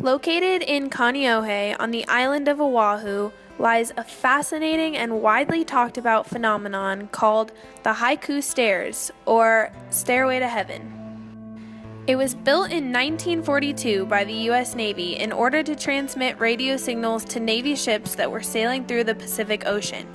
Located in Kaneohe on the island of Oahu lies a fascinating and widely talked about phenomenon called the Haiku Stairs, or Stairway to Heaven. It was built in 1942 by the U.S. Navy in order to transmit radio signals to Navy ships that were sailing through the Pacific Ocean.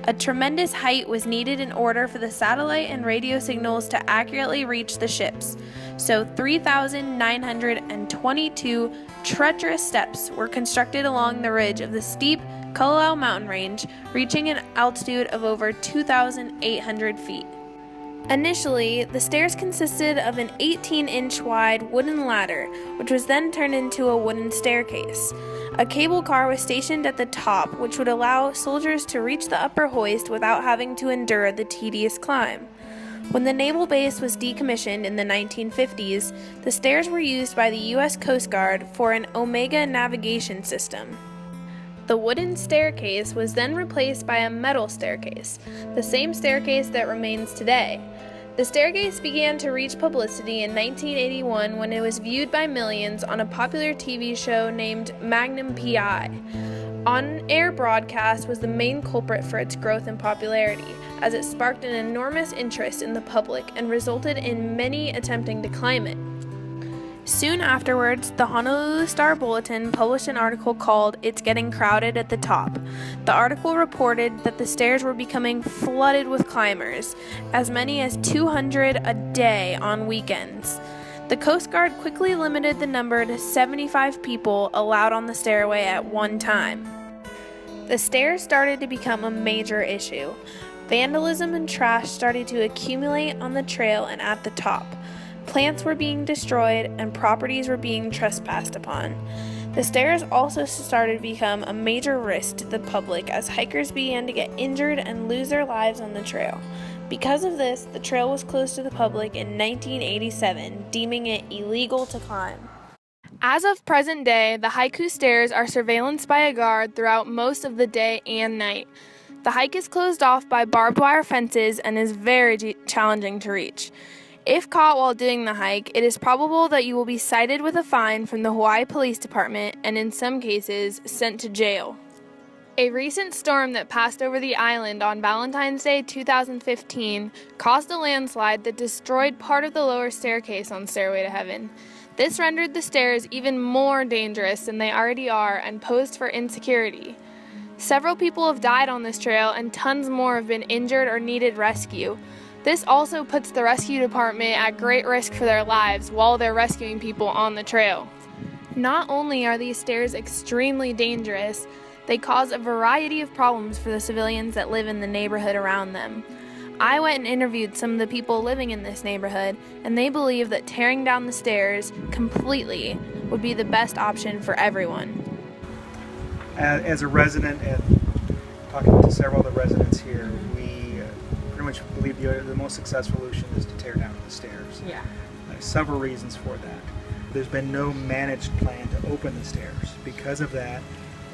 A tremendous height was needed in order for the satellite and radio signals to accurately reach the ships, so 3,922 treacherous steps were constructed along the ridge of the steep Kalalau mountain range, reaching an altitude of over 2,800 feet. Initially, the stairs consisted of an 18-inch wide wooden ladder, which was then turned into a wooden staircase. A cable car was stationed at the top, which would allow soldiers to reach the upper hoist without having to endure the tedious climb. When the naval base was decommissioned in the 1950s, the stairs were used by the U.S. Coast Guard for an Omega navigation system. The wooden staircase was then replaced by a metal staircase, the same staircase that remains today. The staircase began to reach publicity in 1981 when it was viewed by millions on a popular TV show named Magnum P.I. On-air broadcast was the main culprit for its growth in popularity, as it sparked an enormous interest in the public and resulted in many attempting to climb it. Soon afterwards, the Honolulu Star-Bulletin published an article called "It's Getting Crowded at the Top." The article reported that the stairs were becoming flooded with climbers, as many as 200 a day on weekends. The Coast Guard quickly limited the number to 75 people allowed on the stairway at one time. The stairs started to become a major issue. Vandalism and trash started to accumulate on the trail and at the top. Plants were being destroyed and properties were being trespassed upon. The stairs also started to become a major risk to the public as hikers began to get injured and lose their lives on the trail. Because of this, the trail was closed to the public in 1987, deeming it illegal to climb. As of present day, the Haiku Stairs are surveillanced by a guard throughout most of the day and night. The hike is closed off by barbed wire fences and is very challenging to reach. If caught while doing the hike, it is probable that you will be cited with a fine from the Hawaii Police Department and in some cases, sent to jail. A recent storm that passed over the island on Valentine's Day 2015 caused a landslide that destroyed part of the lower staircase on Stairway to Heaven. This rendered the stairs even more dangerous than they already are and posed for insecurity. Several people have died on this trail and tons more have been injured or needed rescue. This also puts the rescue department at great risk for their lives while they're rescuing people on the trail. Not only are these stairs extremely dangerous, they cause a variety of problems for the civilians that live in the neighborhood around them. I went and interviewed some of the people living in this neighborhood, and they believe that tearing down the stairs completely would be the best option for everyone. As a resident and talking to several of the residents here, we pretty much believe the most successful solution is to tear down the stairs. Yeah. Several reasons for that. There's been no managed plan to open the stairs. Because of that,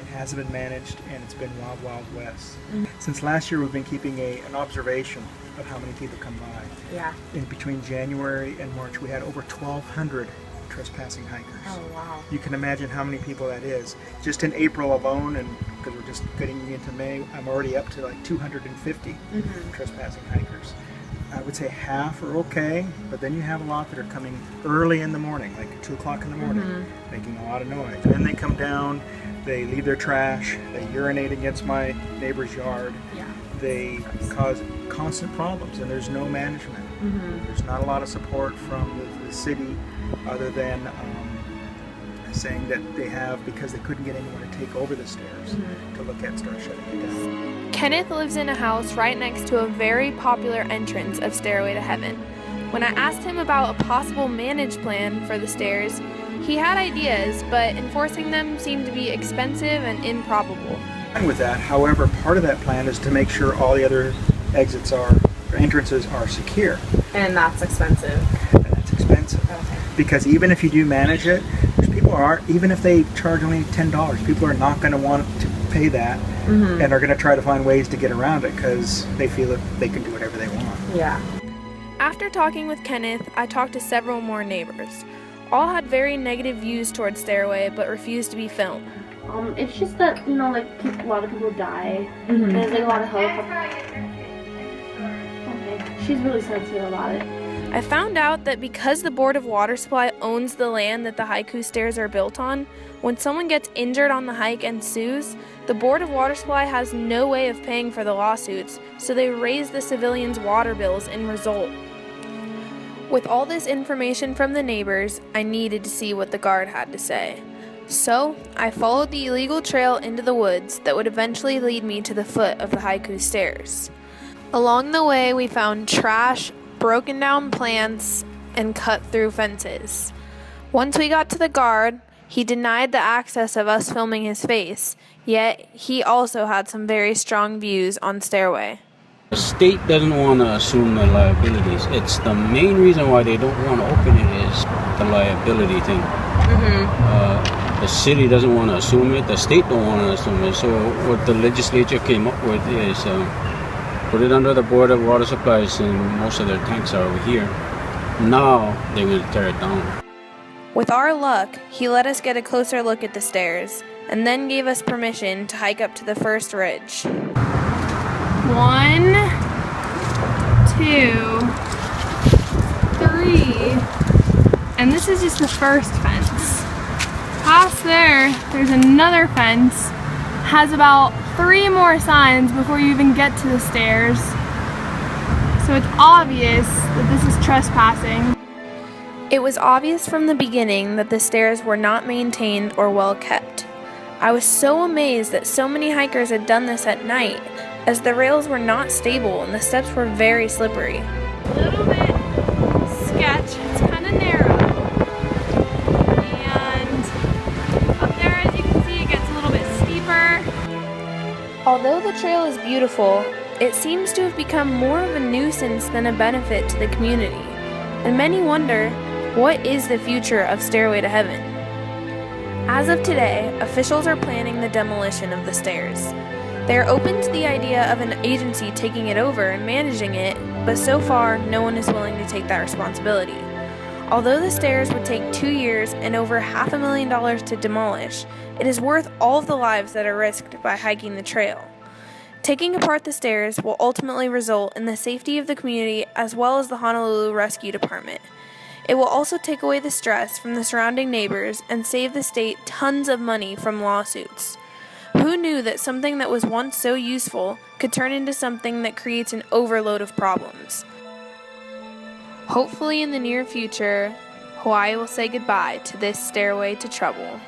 it hasn't been managed and it's been wild, wild west. Mm-hmm. Since last year, we've been keeping an observation of how many people come by. Yeah. In between January and March, we had over 1,200 trespassing hikers. Oh, wow. You can imagine how many people that is. Just in April alone, and because we're just getting into May, I'm already up to like 250 trespassing hikers. I would say half are okay, but then you have a lot that are coming early in the morning, like 2 o'clock in the morning, making a lot of noise. And then they come down, they leave their trash, they urinate against my neighbor's yard. Yeah. They cause constant problems, and there's no management. There's not a lot of support from the city other than saying that they have, because they couldn't get anyone to take over the stairs to look at and start shutting it down. Kenneth lives in a house right next to a very popular entrance of Stairway to Heaven. When I asked him about a possible managed plan for the stairs, he had ideas, but enforcing them seemed to be expensive and improbable. With that, however, part of that plan is to make sure all the other entrances are secure. And that's expensive. And that's expensive. Okay. Because even if you do manage it, even if they charge only $10, people are not going to want to pay that and are going to try to find ways to get around it because they feel that they can do whatever they want. Yeah. After talking with Kenneth, I talked to several more neighbors. all had very negative views towards Stairway, but refused to be filmed. It's just that, you know, like, a lot of people die. There's, like, a lot of helicopters. Okay, she's really sensitive about it. I found out that because the Board of Water Supply owns the land that the haiku stairs are built on, when someone gets injured on the hike and sues, the Board of Water Supply has no way of paying for the lawsuits, so they raise the civilians' water bills in result. With all this information from the neighbors, I needed to see what the guard had to say. So, I followed the illegal trail into the woods that would eventually lead me to the foot of the haiku stairs. Along the way, we found trash, broken down plants, and cut through fences. Once we got to the guard, he denied the access of us filming his face, yet he also had some very strong views on Stairway. The state doesn't want to assume the liabilities. It's the main reason why they don't want to open it is the liability thing. The city doesn't want to assume it. The state don't want to assume it. So what the legislature came up with is put it under the Board of Water Supplies, and most of their tanks are over here. Now they're going to tear it down. With our luck, he let us get a closer look at the stairs, and then gave us permission to hike up to the first ridge. 1, 2, 3, and this is just the first fence. Past there's another fence, has about 3 more signs before you even get to the stairs. So it's obvious that this is trespassing. It was obvious from the beginning that the stairs were not maintained or well kept. I was so amazed that so many hikers had done this at night, as the rails were not stable and the steps were very slippery. A little bit sketch, it's kind of narrow. And up there, as you can see, it gets a little bit steeper. Although the trail is beautiful, it seems to have become more of a nuisance than a benefit to the community. And many wonder, what is the future of Stairway to Heaven? As of today, officials are planning the demolition of the stairs. They are open to the idea of an agency taking it over and managing it, but so far, no one is willing to take that responsibility. Although the stairs would take 2 years and over $500,000 to demolish, it is worth all of the lives that are risked by hiking the trail. Taking apart the stairs will ultimately result in the safety of the community as well as the Honolulu Rescue Department. It will also take away the stress from the surrounding neighbors and save the state tons of money from lawsuits. Who knew that something that was once so useful could turn into something that creates an overload of problems? Hopefully in the near future, Hawaii will say goodbye to this stairway to trouble.